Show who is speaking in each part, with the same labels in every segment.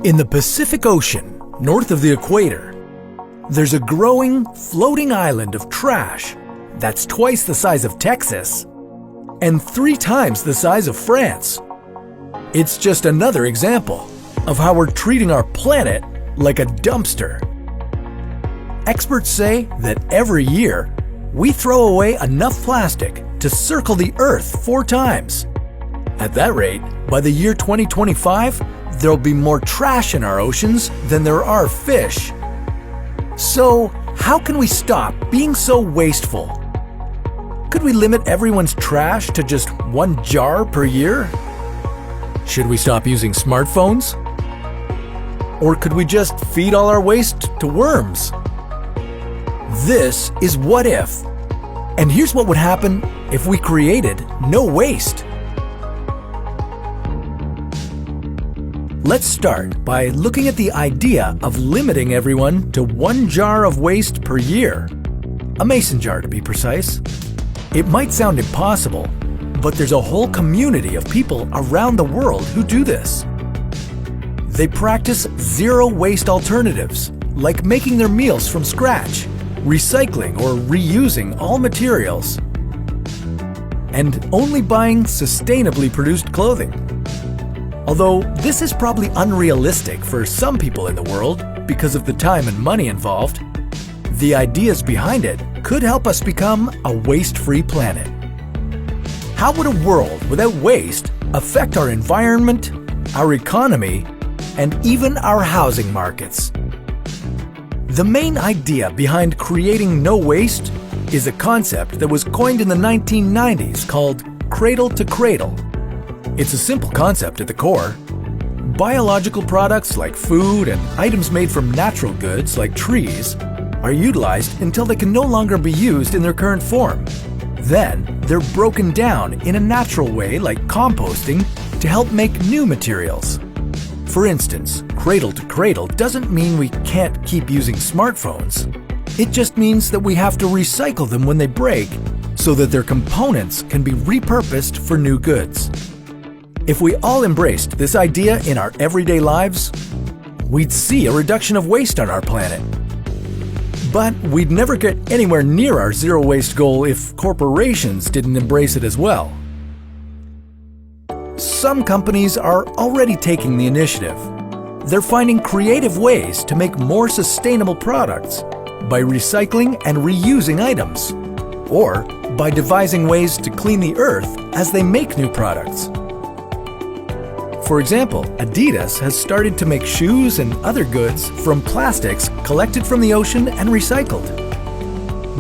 Speaker 1: In the Pacific Ocean, north of the equator, there's a growing, floating island of trash that's twice the size of Texas and 3 times the size of France. It's just another example of how we're treating our planet like a dumpster. Experts say that every year, we throw away enough plastic to circle the Earth 4 times. At that rate, by the year 2025, there'll be more trash in our oceans than there are fish. So, how can we stop being so wasteful? Could we limit everyone's trash to just 1 jar per year? Should we stop using smartphones? Or could we just feed all our waste to worms? This is What If. And here's what would happen if we created no waste. Let's start by looking at the idea of limiting everyone to 1 jar of waste per year. A mason jar, to be precise. It might sound impossible, but there's a whole community of people around the world who do this. They practice zero-waste alternatives, like making their meals from scratch, recycling or reusing all materials, and only buying sustainably produced clothing. Although this is probably unrealistic for some people in the world because of the time and money involved, the ideas behind it could help us become a waste-free planet. How would a world without waste affect our environment, our economy, and even our housing markets? The main idea behind creating no waste is a concept that was coined in the 1990s called cradle to cradle. It's a simple concept at the core. Biological products like food and items made from natural goods like trees are utilized until they can no longer be used in their current form. Then, they're broken down in a natural way like composting to help make new materials. For instance, cradle to cradle doesn't mean we can't keep using smartphones. It just means that we have to recycle them when they break so that their components can be repurposed for new goods. If we all embraced this idea in our everyday lives, we'd see a reduction of waste on our planet. But we'd never get anywhere near our zero-waste goal if corporations didn't embrace it as well. Some companies are already taking the initiative. They're finding creative ways to make more sustainable products by recycling and reusing items, or by devising ways to clean the earth as they make new products. For example, Adidas has started to make shoes and other goods from plastics collected from the ocean and recycled.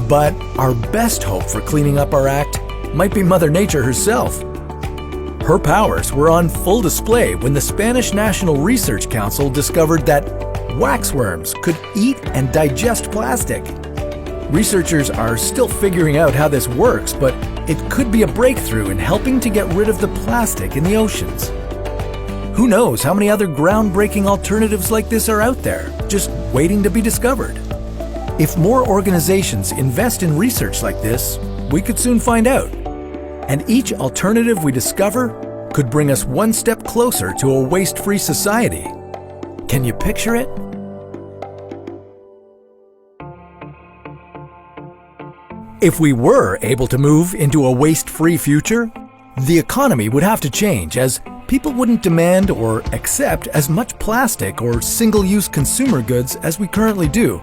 Speaker 1: But our best hope for cleaning up our act might be Mother Nature herself. Her powers were on full display when the Spanish National Research Council discovered that waxworms could eat and digest plastic. Researchers are still figuring out how this works, but it could be a breakthrough in helping to get rid of the plastic in the oceans. Who knows how many other groundbreaking alternatives like this are out there, just waiting to be discovered? If more organizations invest in research like this, we could soon find out. And each alternative we discover could bring us one step closer to a waste-free society. Can you picture it? If we were able to move into a waste-free future, the economy would have to change, as people wouldn't demand or accept as much plastic or single-use consumer goods as we currently do.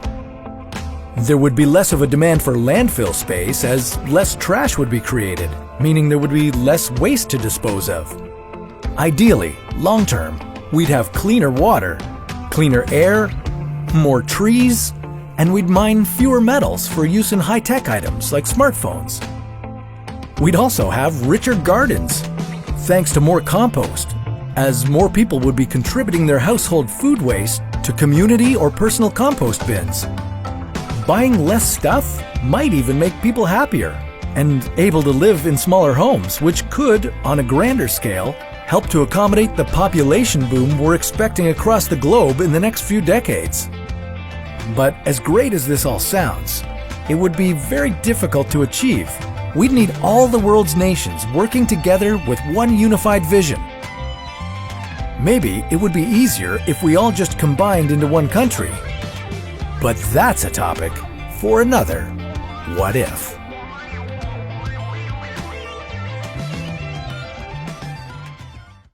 Speaker 1: There would be less of a demand for landfill space, as less trash would be created, meaning there would be less waste to dispose of. Ideally, long-term, we'd have cleaner water, cleaner air, more trees, and we'd mine fewer metals for use in high-tech items like smartphones. We'd also have richer gardens, thanks to more compost, as more people would be contributing their household food waste to community or personal compost bins. Buying less stuff might even make people happier and able to live in smaller homes, which could, on a grander scale, help to accommodate the population boom we're expecting across the globe in the next few decades. But as great as this all sounds, it would be very difficult to achieve. We'd need all the world's nations working together with one unified vision. Maybe it would be easier if we all just combined into one country. But that's a topic for another What If.